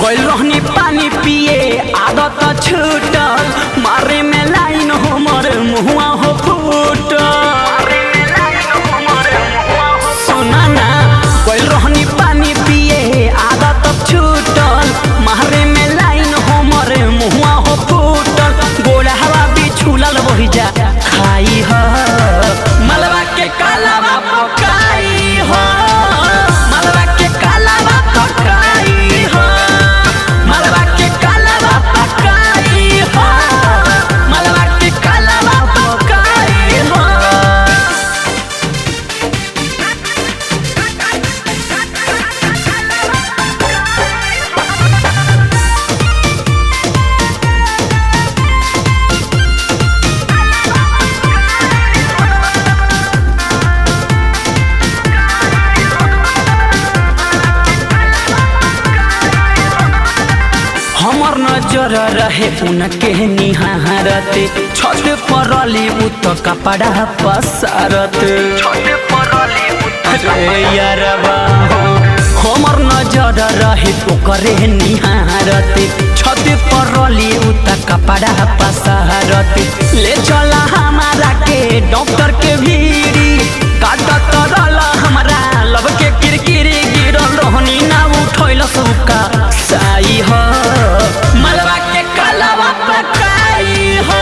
गइल रहनी पानी पिए आदत छूटल मारे में लाइन हमर मुहुआ हो फूटल। सुना ना गइल रहनी पानी पिए आदत छूटल मारे में लाइन हमर मुहुआ हो फूटल। गोला हवा भी छूलल वही जा खाई ह मलबा के कालावा पकाई हो मलबा के कालावा पकाई हो मलबा के कालावा पकाई हो मलबा के कालावा पकाई हो। हमर नजर रहे उनके निहारते छत पर अली उत कपड़ा पसारते रे यारबा हमर नजर रहे ओकरे निहारते छत पर अली उत कपड़ा पसारते। ले चला हमारा के डॉक्टर के भीड़ी काटत रहला हमरा लब के किरकिरी गिरल रहनी ना उठैल सबका साई हो मलबा के कालावा पकाई हो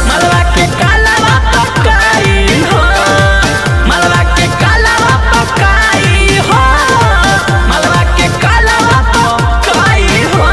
मलबा के कालावा पकाई हो मलबा के कालावा पकाई हो मलबा के कालावा पकाई हो।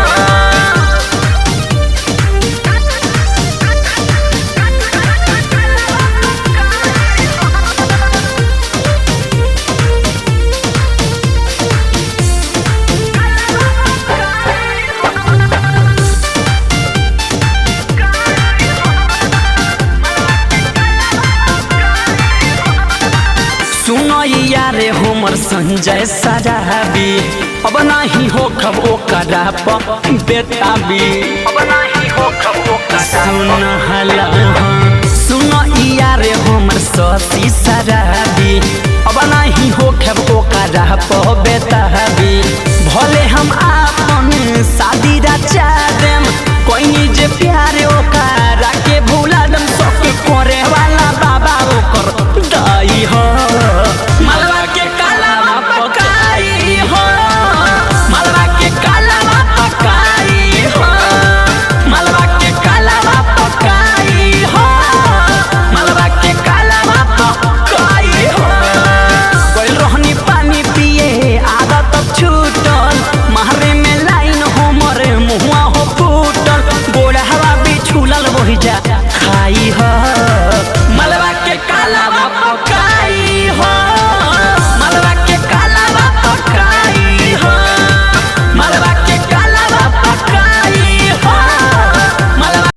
सुनो यारे हमर संजय सजाबी अब नहीं हो खब ओकरा बेताबी अब नहीं हो खब ओकरा सुन हला सुनो यारे हमर सती सजाबी अब नहीं हो खब ओकरा बेताबी।